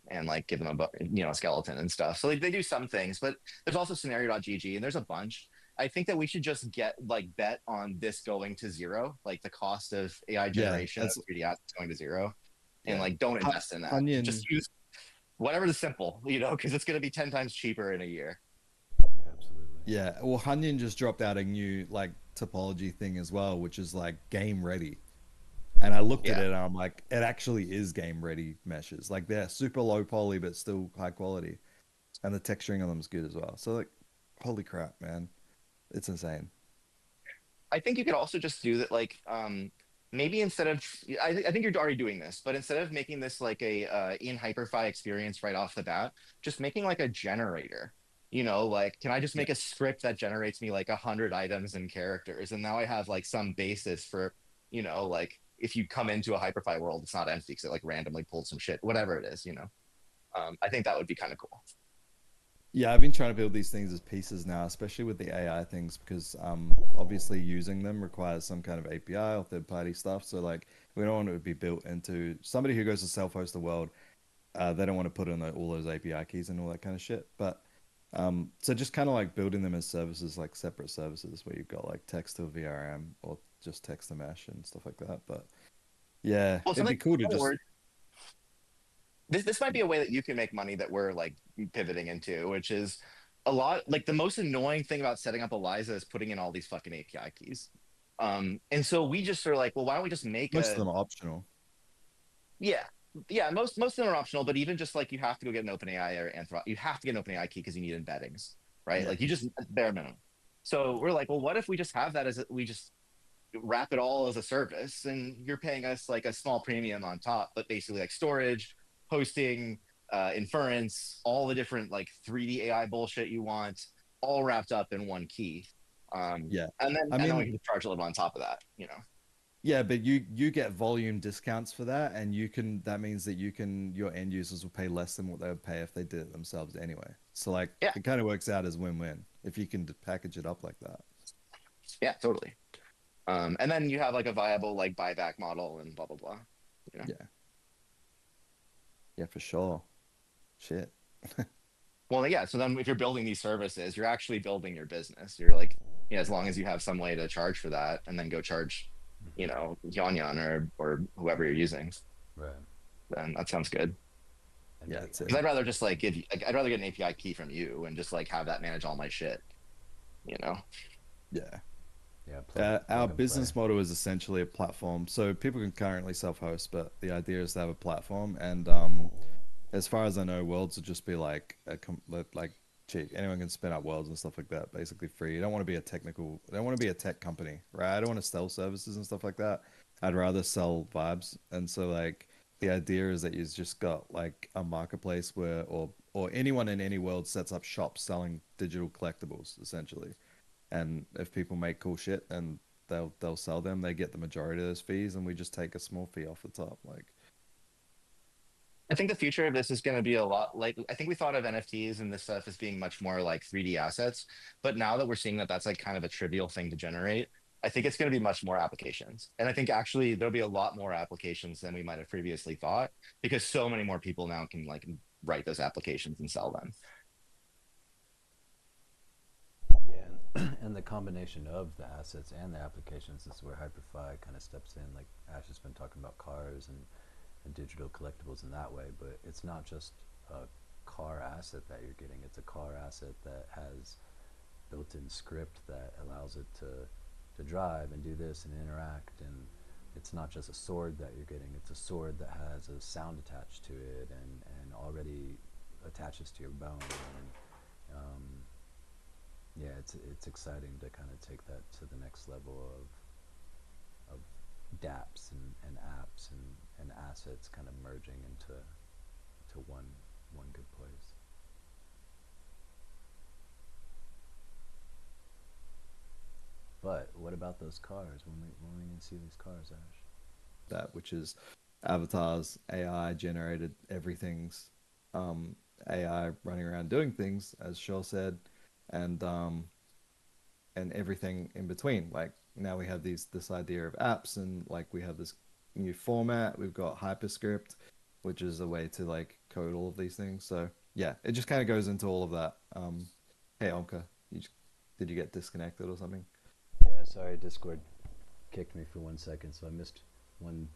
and like give them a skeleton and stuff. So like, they do some things, but there's also scenario.gg and there's a bunch. I think that we should just bet on this going to zero, like the cost of AI Yeah, generation of that's 3D assets going to zero, and yeah. like don't invest in that. Just Onion. use whatever is simple, because it's going to be 10 times cheaper in a year. Yeah, absolutely. Yeah, well, Hunyan just dropped out a new like topology thing as well, which is like game ready. And I looked at Yeah, it and I'm like, it actually is game ready meshes. Like they're super low poly but still high quality. And the texturing on them is good as well. So like, holy crap, man. It's insane. I think you could also just do that, like maybe instead of I think you're already doing this, but instead of making this like a in Hyperfy experience right off the bat, just making like a generator. Like can I just Yeah. make a script that generates me like 100 items and characters, and now I have like some basis for like if you come into a Hyperfy world, it's not empty because it like randomly pulled some shit, whatever it is. I think that would be kind of cool. Yeah, I've been trying to build these things as pieces now, especially with the AI things, because obviously using them requires some kind of API or third party stuff. So like we don't want it to be built into somebody who goes to self-host the world. They don't want to put in all those API keys and all that kind of shit. But so just kind of like building them as services, like separate services where you've got like text to VRM or just text to mesh and stuff like that. But yeah, Well, it'd something be cool to just this might be a way that you can make money that we're like pivoting into, which is a lot like the most annoying thing about setting up Eliza is putting in all these fucking API keys. And so we just are like, well, why don't we just make most of a them are optional. yeah. Yeah, most of them are optional, but even just like you have to go get an OpenAI or you have to get an OpenAI key because you need embeddings, right? Yeah. Like you just bare minimum. So we're like, well, what if we just have that as we just wrap it all as a service, and you're paying us like a small premium on top, but basically like storage, hosting, inference, all the different like 3D AI bullshit you want, all wrapped up in one key. Yeah. And then I we mean, can charge a little on top of that, you know. yeah, but you get volume discounts for that, and you can that means that you can your end users will pay less than what they would pay if they did it themselves anyway. So like Yeah, it kind of works out as win-win if you can package it up like that. yeah, totally. And then you have like a viable like buyback model and blah blah blah. You know. Yeah. Yeah, for sure. Shit. Well, yeah. So then, if you're building these services, you're actually building your business. You're like, yeah, as long as you have some way to charge for that, and then go charge, you Hmm. know, Yon Yon or whoever you're using, Right. then that sounds good. And Yeah, that's Because it. I'd rather just like give you, like, I'd rather get an API key from you and just like have that manage all my shit. You know. Yeah. yeah, Our plug and play. business model is essentially a platform. So people can currently self-host, but the idea is to have a platform. And as far as I know, worlds would just be like like cheap. Anyone can spin up worlds and stuff like that, basically free. You don't want to be a technical. I don't want to be a tech company, right? I don't want to sell services and stuff like that. I'd rather sell vibes. And so like the idea is that you've just got like a marketplace where or anyone in any world sets up shops selling digital collectibles essentially. And if people make cool shit and they'll sell them, they get the majority of those fees, and we just take a small fee off the top. Like, I think the future of this is going to be a lot like I think we thought of NFTs and this stuff as being much more like 3D assets, but now that we're seeing that that's like kind of a trivial thing to generate, I think it's going to be much more applications. And I think actually there'll be a lot more applications than we might have previously thought because so many more people now can like write those applications and sell them. Yeah, and the combination of the assets and the applications is where Hyperfy kind of steps in. Like Ash has been talking about cars and digital collectibles in that way, but it's not just a car asset that you're getting. It's a car asset that has built-in script that allows it to drive and do this and interact. And it's not just a sword that you're getting. It's a sword that has a sound attached to it and already attaches to your bone. And yeah, it's exciting to kind of take that to the next level of dApps and apps and assets kind of merging into one good place. But what about those cars? When we gonna see these cars, Ash? that, which is avatars, AI generated everything's AI running around doing things, as Shaw said, and everything in between. Like now we have this idea of apps, and like we have this new format. We've got HyperScript, which is a way to like code all of these things. So yeah, it just kind of goes into all of that. Hey Onka, did you get disconnected or something? Yeah, sorry, Discord kicked me for 1 second, so I missed one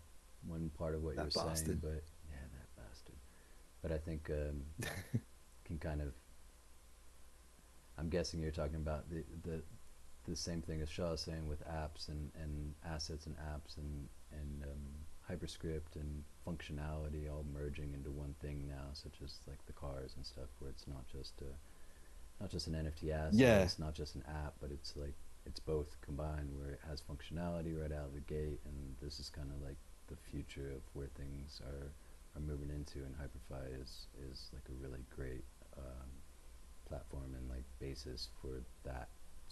one part of what you were That saying. bastard. But yeah, that bastard. But I think can kind of. I'm guessing you're talking about the same thing as Shaw is saying with apps and assets and apps and hyperscript and functionality all merging into one thing now, such as like the cars and stuff, where it's not just an NFT asset, Yeah, it's not just an app, but it's like it's both combined, where it has functionality right out of the gate, and this is kind of like the future of where things are moving into, and Hyperfy is like a really great platform and like basis for that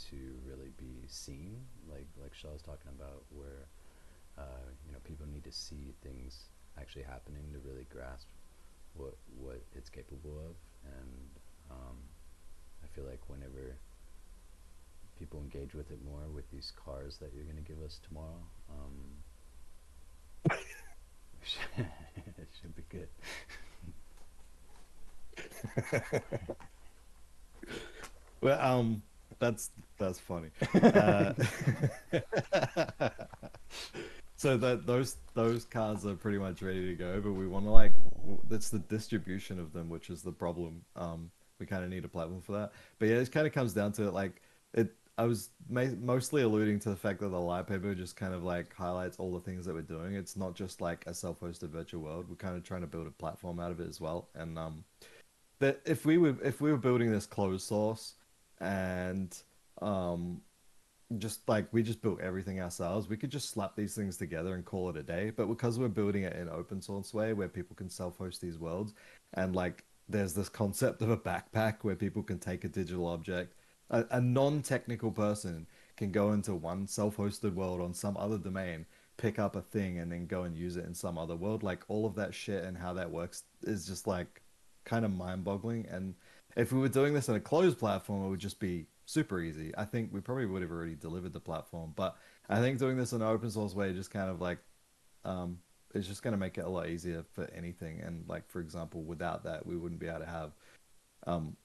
to really be seen, like Shaw's talking about, where people need to see things actually happening to really grasp what it's capable of. And I feel like whenever people engage with it more, with these cars that you're going to give us tomorrow, it should be good. well, that's funny. Uh, so that those cars are pretty much ready to go, but we want to like that's the distribution of them, which is the problem. We kind of need a platform for that. But yeah, it kind of comes down to it. Like it, I was mostly alluding to the fact that the light paper just kind of like highlights all the things that we're doing. It's not just like a self-hosted virtual world. We're kind of trying to build a platform out of it as well. And that if we were building this closed source and um just like we just built everything ourselves, we could just slap these things together and call it a day. But because we're building it in an open source way where people can self-host these worlds, and like there's this concept of a backpack where people can take a digital object, a non-technical person can go into one self-hosted world on some other domain, pick up a thing, and then go and use it in some other world. Like all of that shit and how that works is just like kind of mind-boggling. And if we were doing this on a closed platform, it would just be super easy. I think we probably would have already delivered the platform, but I think doing this in an open source way just kind of like um, it's just going to make it a lot easier for anything. And like for example, without that, we wouldn't be able to have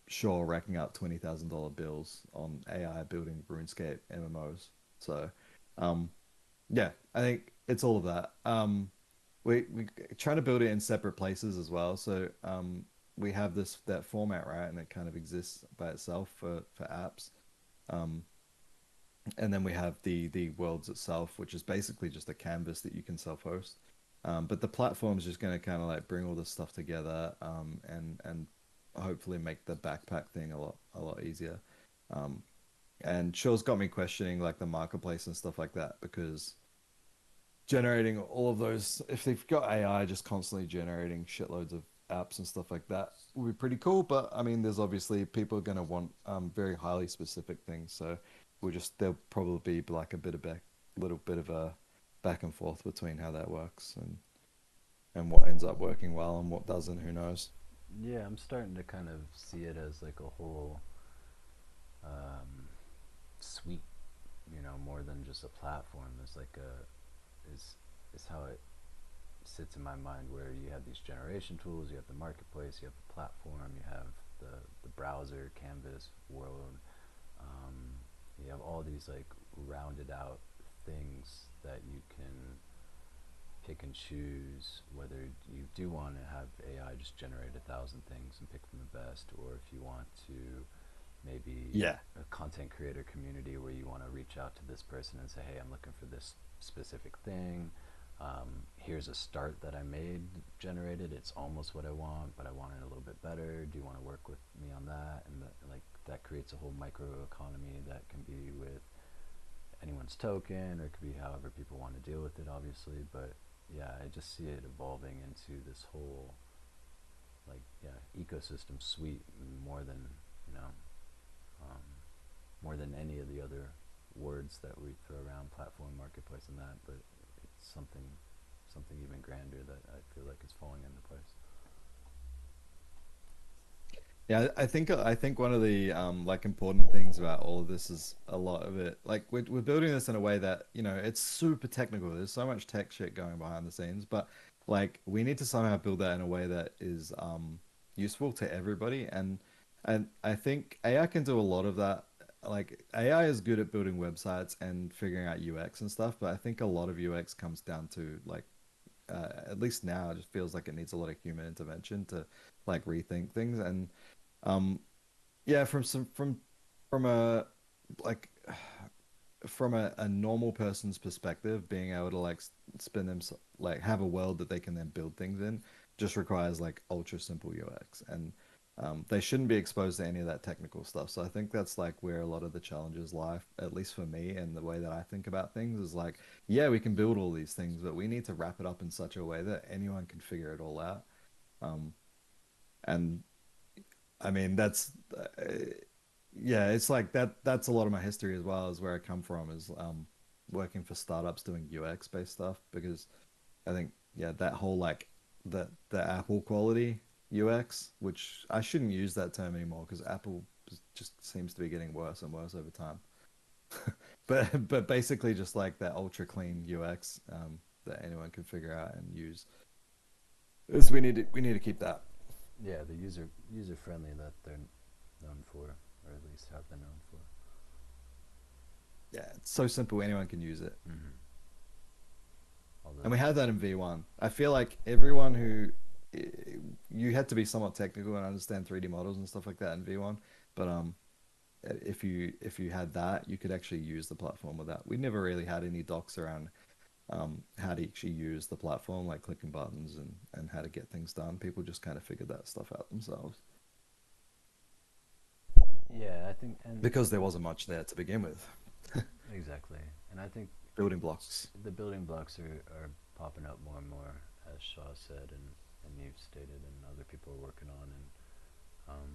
Shaw racking up $20,000 bills on AI building RuneScape MMOs. So yeah, I think it's all of that. We trying to build it in separate places as well. So we have this that format, right, and it kind of exists by itself for apps. Um, and then we have the worlds itself, which is basically just a canvas that you can self-host. But the platform is just going to kind of like bring all this stuff together, and hopefully make the backpack thing a lot easier. Um, and Shaw's got me questioning like the marketplace and stuff like that because generating all of those, if they've got AI just constantly generating shitloads of apps and stuff like that would be pretty cool. But I mean, there's obviously people are going to want very highly specific things. So there'll probably be like a bit of little bit of a back and forth between how that works and what ends up working well and what doesn't, who knows. Yeah, I'm starting to kind of see it as like a whole um, suite, more than just a platform. It's like is how it sits in my mind, where you have these generation tools, you have the marketplace, you have the platform, you have the browser, canvas, world. Um, you have all these like rounded out things that you can pick and choose, whether you do want to have AI just generate 1,000 things and pick from the best, or if you want to maybe Yeah. a content creator community where you want to reach out to this person and say, hey, I'm looking for this specific thing. Here's a start that I made, generated. It's almost what I want, but I want it a little bit better. Do you want to work with me on that? And that creates a whole micro economy that can be with anyone's token, or it could be however people want to deal with it, obviously. But yeah, I just see it evolving into this whole ecosystem suite, more than you know um, more than any of the other words that we throw around, platform, marketplace, and that. But it's something even grander that I feel like is falling into place. Yeah, I think one of the like important things about all of this is a lot of it like we're building this in a way that it's super technical. There's so much tech shit going behind the scenes, but like we need to somehow build that in a way that is useful to everybody. And I think AI can do a lot of that. Like AI is good at building websites and figuring out UX and stuff, but I think a lot of UX comes down to like at least now it just feels like it needs a lot of human intervention to like rethink things. And um yeah, from a like from a normal person's perspective, being able to like spin them like have a world that they can then build things in just requires like ultra simple UX. And they shouldn't be exposed to any of that technical stuff. So I think that's like where a lot of the challenges lie, at least for me, and the way that I think about things is like, yeah, we can build all these things, but we need to wrap it up in such a way that anyone can figure it all out. Um, and I mean, yeah, it's like that. That's a lot of my history as well, is where I come from, is working for startups doing UX based stuff. Because I think, yeah, that whole like the Apple quality UX, which I shouldn't use that term anymore because Apple just seems to be getting worse and worse over time. But basically just like that ultra clean UX that anyone can figure out and use, is we need to keep that. Yeah, the user friendly that they're known for, or at least have been known for. Yeah, it's so simple, anyone can use it. Mm-hmm. And Although, we had that in V1. I feel like everyone who you had to be somewhat technical and understand 3D models and stuff like that in V1. But if you had that, you could actually use the platform with that. We never really had any docs around how to actually use the platform, like clicking buttons and how to get things done. People just kind of figured that stuff out themselves yeah, I think, and because there wasn't much there to begin with. Exactly. And I think building blocks. the building blocks are popping up more and more, as Shaw said, and you've stated, and other people are working on. And um,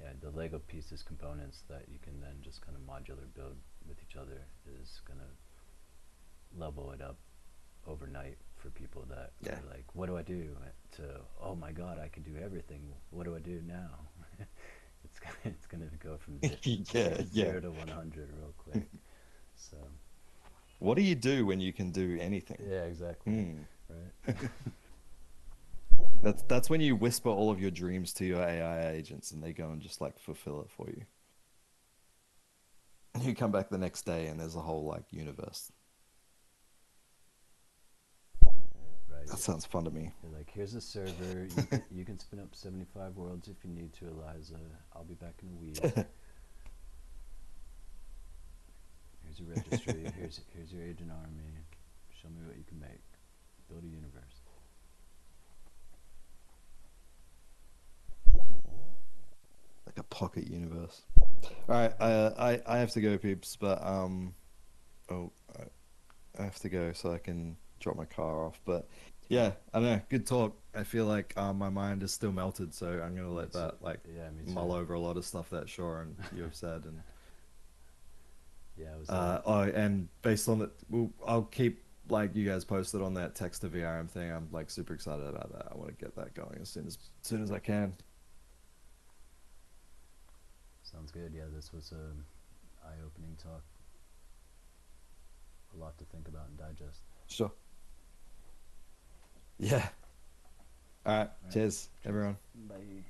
yeah, the Lego pieces, components that you can then just kind of modular build with each other is going to level it up overnight for people that Yeah. are like, what do I do? To, oh my God, I can do everything. What do I do now? It's gonna go from Yeah, yeah. 0 to 100 real quick. So What do you do when you can do anything? yeah, exactly. Hmm. Right. That's when you whisper all of your dreams to your AI agents and they go and just like fulfill it for you. And you come back the next day and there's a whole like universe. Right. That sounds fun to me. You're like, here's a server. You can spin up 75 worlds if you need to, Eliza. I'll be back in a week. Here's a registry. Here's your agent army. Show me what you can make. Build a universe. Like a pocket universe. All right, I have to go, peeps, but oh, I have to go so I can drop my car off. But yeah, I don't know. Good talk. I feel like my mind is still melted, so I'm gonna let that like me mull too. over a lot of stuff that Shaw and you have said, and Yeah, it was. oh, and based on it, I'll keep like you guys posted on that text to VRM thing. I'm like super excited about that. I want to get that going as soon as I can. Sounds good. Yeah, this was a eye-opening talk. A lot to think about and digest. Sure. Yeah. All right. Cheers, everyone. Bye.